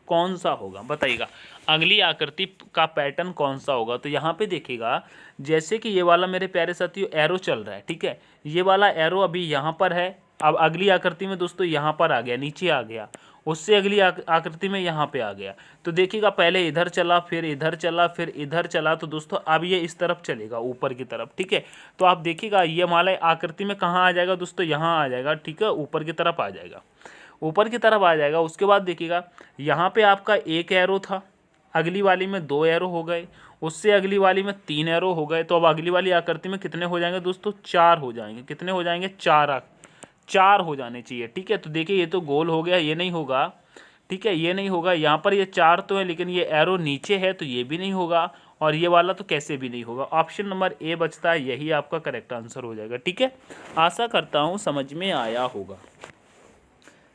कौन सा होगा, बताइएगा। अगली आकृति का पैटर्न कौन सा होगा। तो यहाँ पे देखिएगा, जैसे कि ये वाला मेरे प्यारे साथियों एरो चल रहा है। ठीक है, ये वाला एरो अभी यहाँ पर है, अब अगली आकृति में दोस्तों यहाँ पर आ गया, नीचे आ गया, उससे अगली आकृति में यहाँ पे आ गया। तो देखिएगा, पहले इधर चला, फिर इधर चला, फिर इधर चला, तो दोस्तों अब ये इस तरफ चलेगा, ऊपर की तरफ। ठीक है, तो आप देखिएगा ये वाला आकृति में कहाँ आ जाएगा दोस्तों, यहाँ आ जाएगा। ठीक है, ऊपर की तरफ आ जाएगा, ऊपर की तरफ आ जाएगा। उसके बाद देखिएगा, यहाँ पे आपका एक एरो था, अगली वाली में 2 एरो हो गए, उससे अगली वाली में 3 एरो हो गए। तो अब अगली वाली आकृति में कितने हो जाएंगे दोस्तों, 4 हो जाएंगे। कितने हो जाएंगे, 4 हो जाने चाहिए। ठीक है, तो देखिए ये तो गोल हो गया, ये नहीं होगा। ठीक है, ये नहीं होगा। यहाँ पर ये 4 तो है, लेकिन ये एरो नीचे है, तो ये भी नहीं होगा, और ये वाला तो कैसे भी नहीं होगा। ऑप्शन नंबर ए बचता है, यही आपका करेक्ट आंसर हो जाएगा। ठीक है, आशा करता हूँ समझ में आया होगा।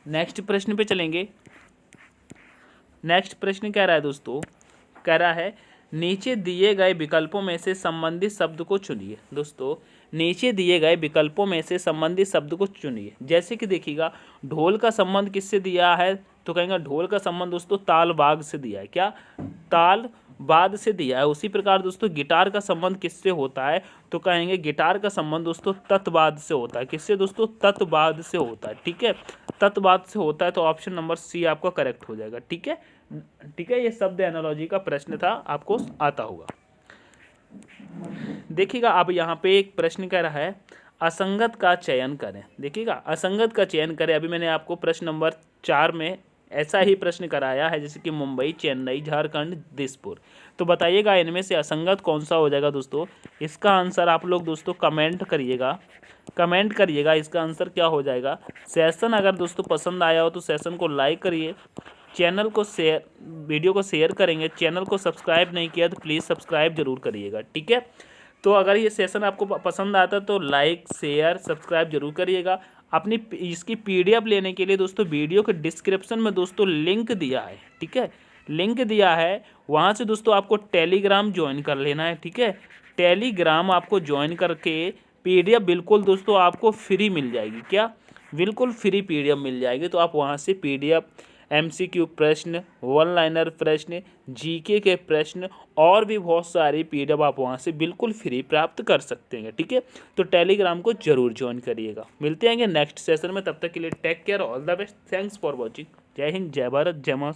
नेक्स्ट प्रश्न पे चलेंगे। नेक्स्ट प्रश्न कह रहा है दोस्तों, कह रहा है नीचे दिए गए विकल्पों में से संबंधित शब्द को चुनिए। दोस्तों, नीचे दिए गए विकल्पों में से संबंधित शब्द को चुनिए। जैसे कि देखिएगा, ढोल का संबंध किससे दिया है, तो कहेंगे ढोल का संबंध दोस्तों ताल बाग से दिया है। क्या, ताल बाद से दिया है। उसी प्रकार दोस्तों गिटार का संबंध किससे होता है, तो कहेंगे गिटार का संबंध दोस्तों तत्वाद से होता है। किससे दोस्तों, तत्वाद से होता है। ठीक है, तत्वाद से होता है, तो ऑप्शन नंबर सी आपका करेक्ट हो जाएगा। ठीक है, ठीक है, ये शब्द एनालॉजी का प्रश्न था, आपको आता होगा। देखिएगा, अब यहाँ पे एक प्रश्न कह रहा है असंगत का चयन करें। देखिएगा, असंगत का चयन करें। अभी मैंने आपको प्रश्न नंबर 4 में ऐसा ही प्रश्न कराया है, जैसे कि मुंबई, चेन्नई, झारखंड, दिसपुर। तो बताइएगा इनमें से असंगत कौन सा हो जाएगा दोस्तों। इसका आंसर आप लोग दोस्तों कमेंट करिएगा, कमेंट करिएगा इसका आंसर क्या हो जाएगा। सेशन अगर दोस्तों पसंद आया हो तो सेशन को लाइक करिए, चैनल को शेयर, वीडियो को शेयर करेंगे। चैनल को सब्सक्राइब नहीं किया तो प्लीज़ सब्सक्राइब जरूर करिएगा। ठीक है, तो अगर ये सेशन आपको पसंद आता तो लाइक शेयर सब्सक्राइब जरूर करिएगा। अपनी इसकी पीडीएफ लेने के लिए दोस्तों वीडियो के डिस्क्रिप्शन में दोस्तों लिंक दिया है, ठीक है, लिंक दिया है, वहाँ से दोस्तों आपको टेलीग्राम ज्वाइन कर लेना है, ठीक है। टेलीग्राम आपको ज्वाइन करके पीडीएफ बिल्कुल दोस्तों आपको फ्री मिल जाएगी। क्या? बिल्कुल फ्री पीडीएफ मिल जाएगी। तो आप वहाँ से पीडीएफ, एमसीक्यू प्रश्न, वन लाइनर प्रश्न, जीके के प्रश्न और भी बहुत सारी पीडीएफ आप वहाँ से बिल्कुल फ्री प्राप्त कर सकते हैं, ठीक है। तो टेलीग्राम को जरूर ज्वाइन करिएगा। मिलते हैं नेक्स्ट सेशन में, तब तक के लिए take care, all the best, thanks for watching. जय हिंद, जय भारत, जय मां।